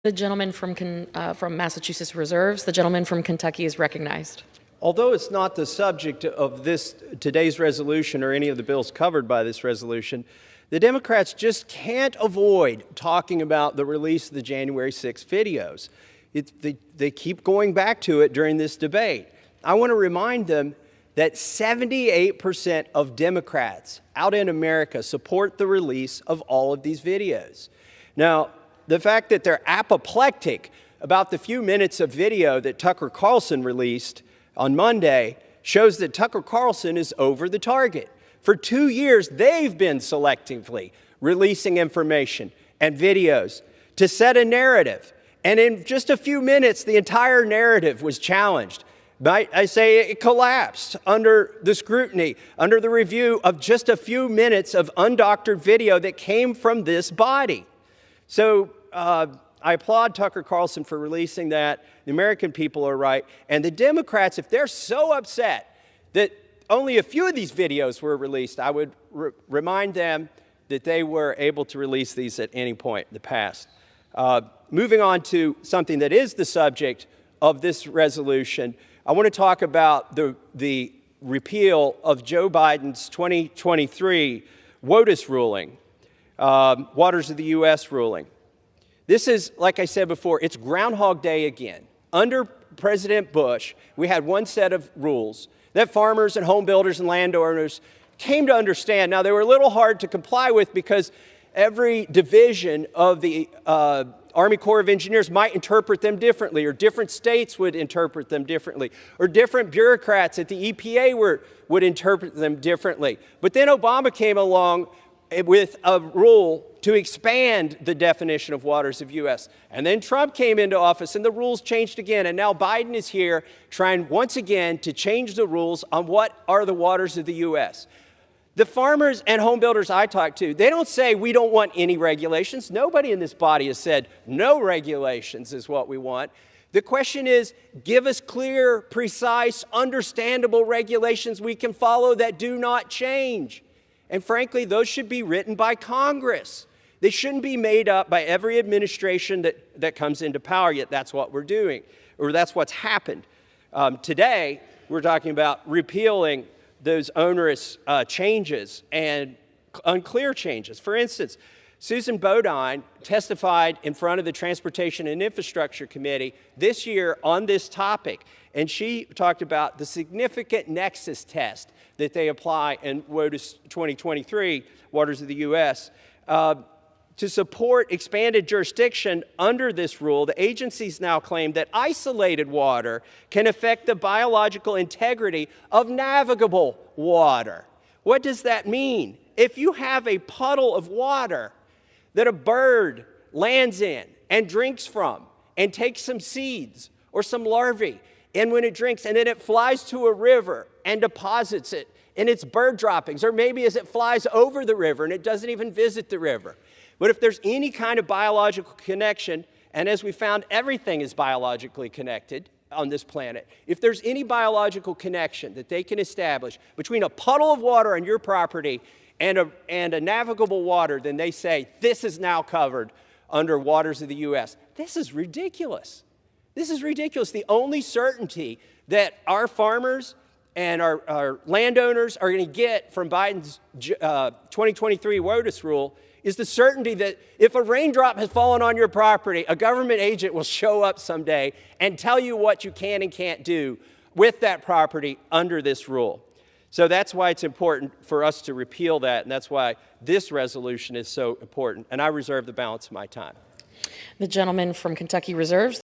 The gentleman from Massachusetts reserves. The gentleman from Kentucky is recognized. Although it's not the subject of today's resolution or any of the bills covered by this resolution, the Democrats just can't avoid talking about the release of the January 6 videos. They keep going back to it during this debate. I want to remind them that 78% of Democrats out in America support the release of all of these videos. Now, the fact that they're apoplectic about the few minutes of video that Tucker Carlson released on Monday shows that Tucker Carlson is over the target. For 2 years, they've been selectively releasing information and videos to set a narrative. And in just a few minutes, the entire narrative was challenged. I say it collapsed under the scrutiny, under the review of just a few minutes of undoctored video that came from this body. So I applaud Tucker Carlson for releasing that. The American people are right. And the Democrats, if they're so upset that only a few of these videos were released, I would remind them that they were able to release these at any point in the past. Moving on to something that is the subject of this resolution, I want to talk about the repeal of Joe Biden's 2023 WOTUS ruling, Waters of the U.S. ruling. This is, like I said before, it's Groundhog Day again. Under President Bush, we had one set of rules that farmers and home builders and landowners came to understand. Now, they were a little hard to comply with because every division of the Army Corps of Engineers might interpret them differently, or different states would interpret them differently, or different bureaucrats at the EPA would interpret them differently. But then Obama came along with a rule to expand the definition of waters of U.S. And then Trump came into office and the rules changed again. And now Biden is here trying once again to change the rules on what are the waters of the U.S. The farmers and home builders I talk to, they don't say we don't want any regulations. Nobody in this body has said no regulations is what we want. The question is, give us clear, precise, understandable regulations we can follow that do not change. And frankly, those should be written by Congress. They shouldn't be made up by every administration that comes into power, yet that's what we're doing, or that's what's happened. Today, we're talking about repealing those onerous changes and unclear changes. For instance, Susan Bodine testified in front of the Transportation and Infrastructure Committee this year on this topic, and she talked about the significant nexus test that they apply in WOTUS 2023, Waters of the U.S., to support expanded jurisdiction under this rule. The agencies now claim that isolated water can affect the biological integrity of navigable water. What does that mean? If you have a puddle of water that a bird lands in and drinks from and takes some seeds or some larvae, and when it drinks and then it flies to a river and deposits it in its bird droppings, or maybe as it flies over the river and it doesn't even visit the river. But if there's any kind of biological connection, and as we found, everything is biologically connected on this planet, if there's any biological connection that they can establish between a puddle of water on your property and a navigable water, then they say this is now covered under Waters of the U.S. This is ridiculous. This is ridiculous. The only certainty that our farmers and our landowners are going to get from Biden's 2023 WOTUS rule is the certainty that if a raindrop has fallen on your property, a government agent will show up someday and tell you what you can and can't do with that property under this rule. So that's why it's important for us to repeal that, and that's why this resolution is so important. And I reserve the balance of my time. The gentleman from Kentucky reserves.